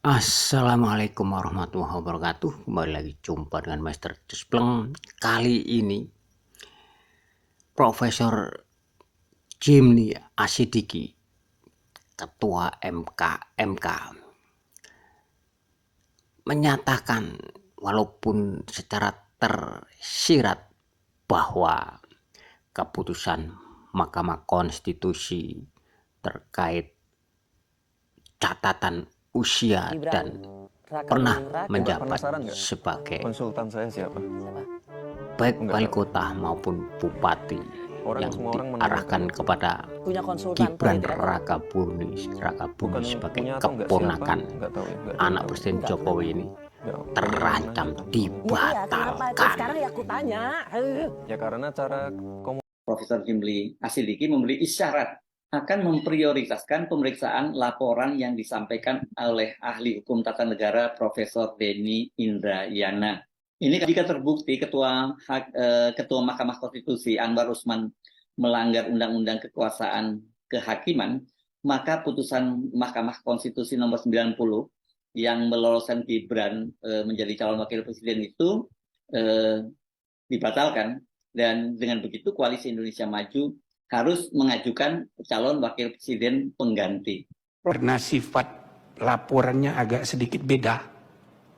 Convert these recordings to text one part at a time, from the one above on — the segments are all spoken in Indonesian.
Assalamualaikum warahmatullahi wabarakatuh. Kembali lagi jumpa dengan Master Cespleng. Kali ini Profesor Jimny Asidiki, Ketua MK, menyatakan walaupun secara tersirat bahwa keputusan Mahkamah Konstitusi terkait catatan usia dan pernah menjabat sebagai konsultan saya siapa? baik wali kota maupun bupati yang diarahkan kepada Gibran Rakabumi sebagai keponakan anak Presiden Jokowi ini terancam dibatalkan. Sekarang ya aku tanya. Ya karena cara Profesor Jimny Asidiki memberi isyarat akan memprioritaskan pemeriksaan laporan yang disampaikan oleh ahli hukum tata negara Profesor Denny Indrayana. Ini jika terbukti Ketua Mahkamah Konstitusi Anwar Usman melanggar Undang-Undang Kekuasaan Kehakiman, maka putusan Mahkamah Konstitusi nomor 90 yang meloloskan Gibran menjadi calon wakil presiden itu dibatalkan, dan dengan begitu Koalisi Indonesia Maju harus mengajukan calon wakil presiden pengganti. Karena sifat laporannya agak sedikit beda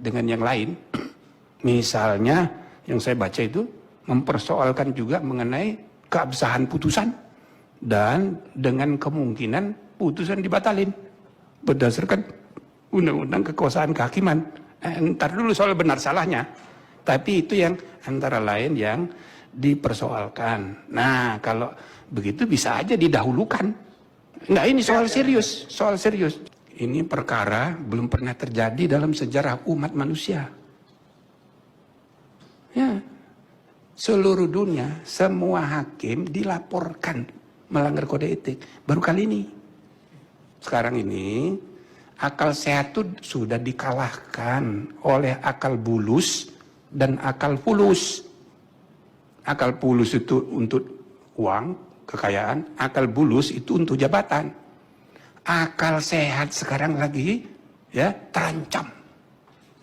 dengan yang lain. Misalnya yang saya baca itu mempersoalkan juga mengenai keabsahan putusan dan dengan kemungkinan putusan dibatalin berdasarkan Undang-Undang Kekuasaan Kehakiman. Ntar dulu soal benar salahnya, tapi itu yang antara lain yang dipersoalkan. Nah, kalau begitu bisa aja didahulukan. Nah, ini soal serius. Ini perkara belum pernah terjadi dalam sejarah umat manusia. Ya, seluruh dunia, semua hakim dilaporkan melanggar kode etik. Baru kali ini. Sekarang ini, akal sehat itu sudah dikalahkan oleh akal bulus dan akal fulus. Akal fulus itu untuk uang, kekayaan, akal bulus itu untuk jabatan. Akal sehat sekarang lagi ya terancam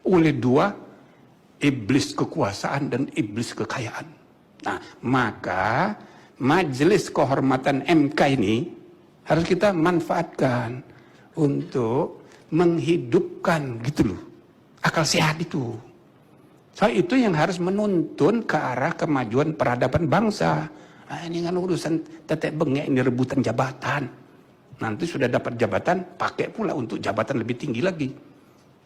oleh dua, iblis kekuasaan dan iblis kekayaan. Nah, maka Majelis Kehormatan MK ini harus kita manfaatkan untuk menghidupkan gitu loh akal sehat itu. Soal itu yang harus menuntun ke arah kemajuan peradaban bangsa. Nah, ini kan urusan tetek bengek, ini rebutan jabatan. Nanti sudah dapat jabatan, pakai pula untuk jabatan lebih tinggi lagi.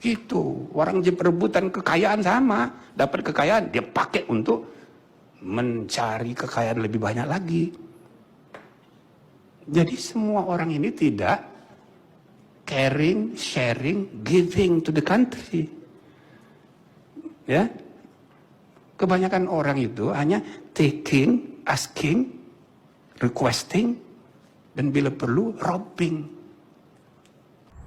Gitu. Orang rebutan kekayaan sama. Dapat kekayaan, dia pakai untuk mencari kekayaan lebih banyak lagi. Jadi semua orang ini tidak caring, sharing, giving to the country. Ya, kebanyakan orang itu hanya taking, asking, requesting, dan bila perlu robbing.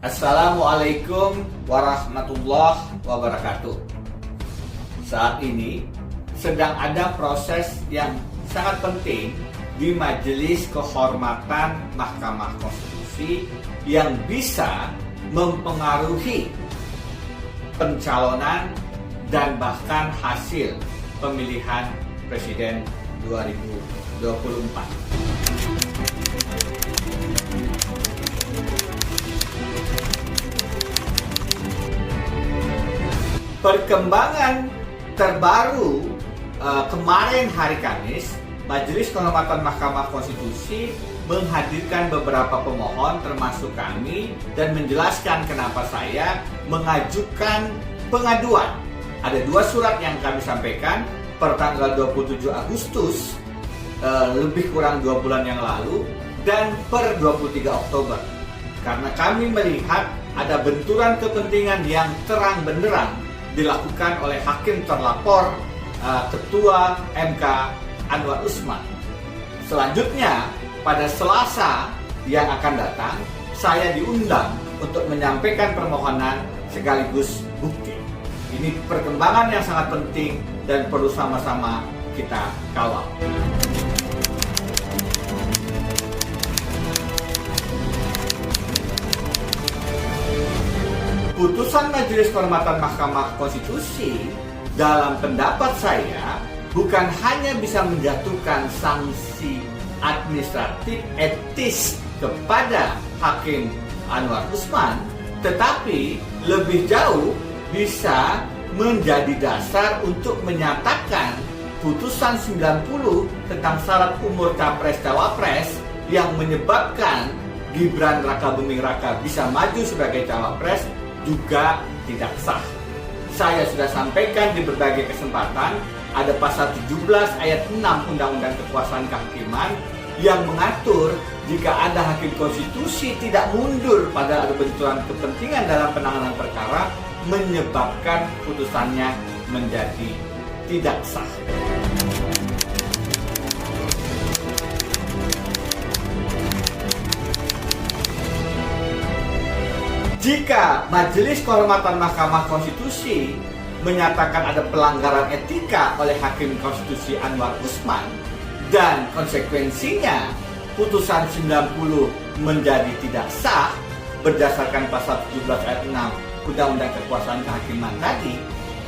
Assalamualaikum warahmatullahi wabarakatuh. Saat ini sedang ada proses yang sangat penting di Majelis Kehormatan Mahkamah Konstitusi yang bisa mempengaruhi pencalonan dan bahkan hasil pemilihan Presiden 2024. Perkembangan terbaru kemarin hari Kamis, Majelis Kehormatan Mahkamah Konstitusi menghadirkan beberapa pemohon termasuk kami dan menjelaskan kenapa saya mengajukan pengaduan. Ada dua surat yang kami sampaikan per tanggal 27 Agustus lebih kurang 2 bulan yang lalu dan per 23 Oktober. Karena kami melihat ada benturan kepentingan yang terang benderang dilakukan oleh hakim terlapor Ketua MK Anwar Usman. Selanjutnya pada Selasa yang akan datang saya diundang untuk menyampaikan permohonan sekaligus bukti. Ini perkembangan yang sangat penting dan perlu sama-sama kita kawal. putusan Majelis Kehormatan Mahkamah Konstitusi dalam pendapat saya bukan hanya bisa menjatuhkan sanksi administratif etis kepada Hakim Anwar Usman, tetapi lebih jauh bisa menjadi dasar untuk menyatakan putusan 90 tentang syarat umur Capres-Cawapres yang menyebabkan Gibran Rakabuming Raka bisa maju sebagai Cawapres juga tidak sah. Saya sudah sampaikan di berbagai kesempatan, ada pasal 17 ayat 6 Undang-Undang Kekuasaan Kehakiman yang mengatur jika ada hakim konstitusi tidak mundur pada ada benturan kepentingan dalam penanganan perkara, menyebabkan putusannya menjadi tidak sah. Jika Majelis Kehormatan Mahkamah Konstitusi menyatakan ada pelanggaran etika oleh Hakim Konstitusi Anwar Usman dan konsekuensinya putusan 90 menjadi tidak sah berdasarkan pasal 17 ayat 6 Undang-Undang Kekuasaan Kehakiman tadi,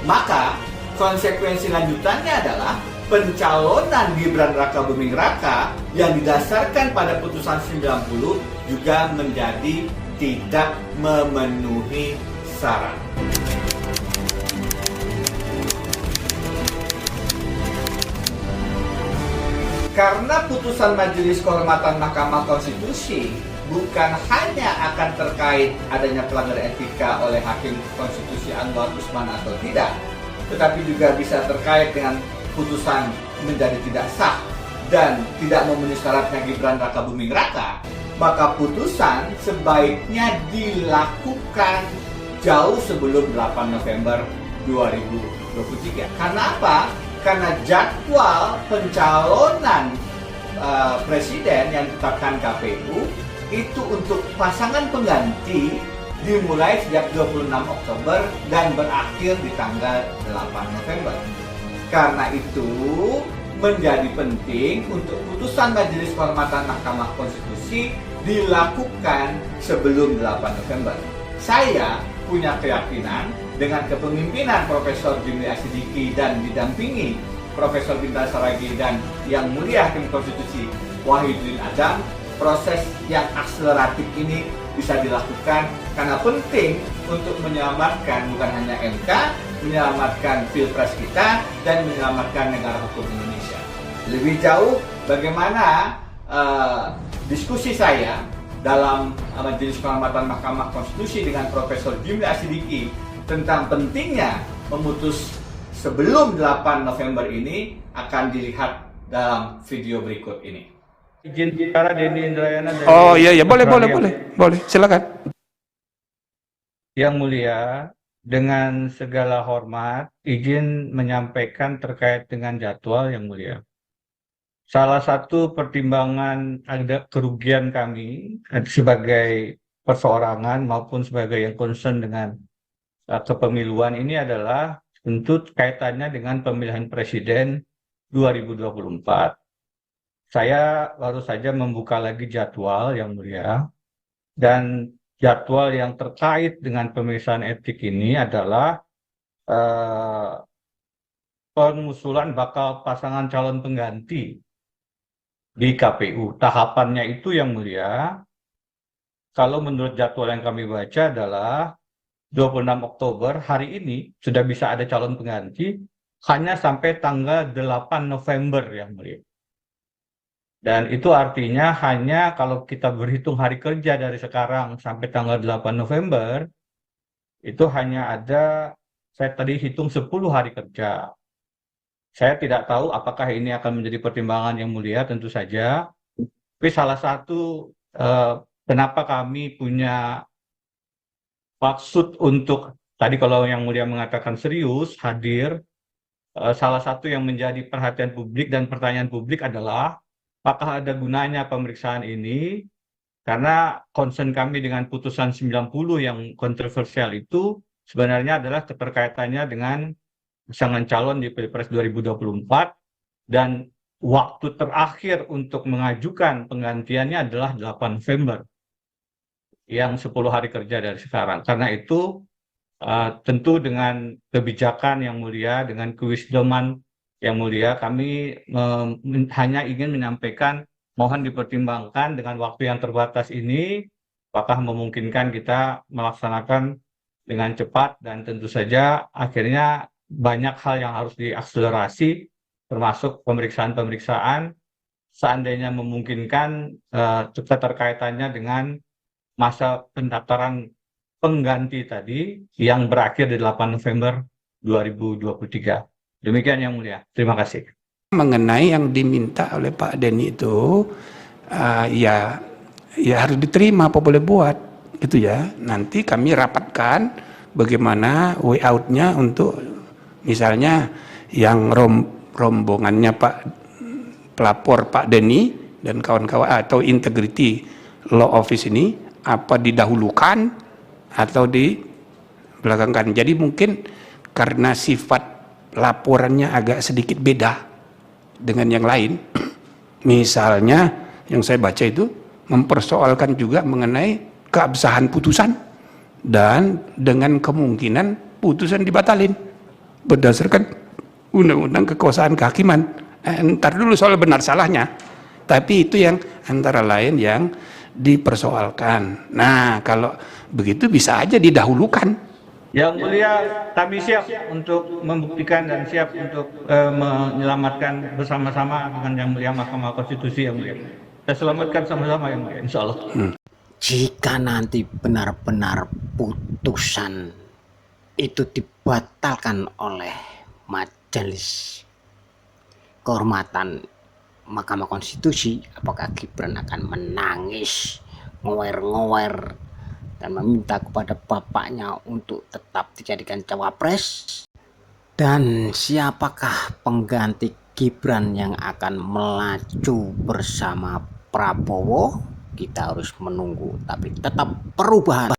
maka konsekuensi lanjutannya adalah pencalonan Gibran Rakabuming Raka yang didasarkan pada putusan 90 juga menjadi tidak memenuhi syarat. Karena putusan Majelis Kehormatan Mahkamah Konstitusi bukan hanya akan terkait adanya pelanggaran etika oleh Hakim Konstitusi Anwar Usman atau tidak, tetapi juga bisa terkait dengan putusan menjadi tidak sah dan tidak memenuhi syaratnya Gibran Rakabuming Raka, maka putusan sebaiknya dilakukan jauh sebelum 8 November 2023. Karena apa? Karena jadwal pencalonan presiden yang ditetapkan KPU itu untuk pasangan pengganti dimulai sejak 26 Oktober dan berakhir di tanggal 8 November. Karena itu menjadi penting untuk putusan Majelis Kehormatan Mahkamah Konstitusi dilakukan sebelum 8 November. Saya punya keyakinan dengan kepemimpinan Profesor Jimli Asidiki dan didampingi Profesor Bintar Saragi dan Yang Mulia Hakim Konstitusi Wahidudin Adam, proses yang akseleratif ini bisa dilakukan karena penting untuk menyelamatkan bukan hanya MK, menyelamatkan Pilpres kita dan menyelamatkan negara hukum Indonesia. Lebih jauh, bagaimana diskusi saya dalam Majelis Kehormatan Mahkamah Konstitusi dengan Profesor Jimli Asidiki tentang pentingnya memutus sebelum 8 November ini akan dilihat dalam video berikut ini. Izin bicara Denny Indrayana dari Oh iya boleh silakan. Yang Mulia, dengan segala hormat izin menyampaikan terkait dengan jadwal Yang Mulia. Salah satu pertimbangan ada kerugian kami sebagai perseorangan maupun sebagai yang concern dengan kepemiluan ini adalah tentu kaitannya dengan pemilihan presiden 2024. Saya baru saja membuka lagi jadwal Yang Mulia, dan jadwal yang terkait dengan pemeriksaan etik ini adalah pengusulan bakal pasangan calon pengganti di KPU. Tahapannya itu Yang Mulia, kalau menurut jadwal yang kami baca adalah 26 Oktober hari ini sudah bisa ada calon pengganti hanya sampai tanggal 8 November Yang Mulia. Dan itu artinya hanya kalau kita berhitung hari kerja dari sekarang sampai tanggal 8 November, itu hanya ada, saya tadi hitung 10 hari kerja. Saya tidak tahu apakah ini akan menjadi pertimbangan Yang Mulia, tentu saja. Tapi salah satu kenapa kami punya maksud untuk, tadi kalau Yang Mulia mengatakan serius, hadir, salah satu yang menjadi perhatian publik dan pertanyaan publik adalah apakah ada gunanya pemeriksaan ini, karena concern kami dengan putusan 90 yang kontroversial itu sebenarnya adalah keterkaitannya dengan pasangan calon di Pilpres 2024 dan waktu terakhir untuk mengajukan penggantiannya adalah 8 November yang 10 hari kerja dari sekarang. Karena itu Tentu dengan kebijakan yang mulia, dengan kewisdoman yang mulia, kami hanya ingin menyampaikan mohon dipertimbangkan dengan waktu yang terbatas ini, apakah memungkinkan kita melaksanakan dengan cepat, dan tentu saja akhirnya banyak hal yang harus diakselerasi, termasuk pemeriksaan-pemeriksaan, seandainya memungkinkan keterkaitannya dengan masa pendaftaran pengganti tadi yang berakhir di 8 November 2023. Demikian yang mulia. Terima kasih. Mengenai yang diminta oleh Pak Denny itu, ya harus diterima, apa boleh buat, gitu ya. Nanti kami rapatkan bagaimana way out-nya untuk misalnya yang rombongannya Pak pelapor Pak Denny dan kawan-kawan atau integrity law office ini apa didahulukan atau dibelakangkan. Jadi mungkin karena sifat laporannya agak sedikit beda dengan yang lain, misalnya yang saya baca itu mempersoalkan juga mengenai keabsahan putusan dan dengan kemungkinan putusan dibatalin berdasarkan undang-undang kekuasaan kehakiman. Ntar dulu soal benar salahnya, tapi itu yang antara lain yang dipersoalkan. Nah, kalau begitu bisa aja didahulukan. Yang mulia, kami siap untuk membuktikan dan siap untuk menyelamatkan bersama-sama dengan yang mulia Mahkamah Konstitusi yang mulia. Kita selamatkan sama-sama yang mulia, insya Allah. Jika nanti benar-benar putusan itu dibatalkan oleh Majelis Kehormatan Mahkamah Konstitusi, apakah Gibran akan menangis, ngower-ngower, dan meminta kepada bapaknya untuk tetap dijadikan cawapres? Dan siapakah pengganti Gibran yang akan melaju bersama Prabowo? Kita harus menunggu, tapi tetap perubahan.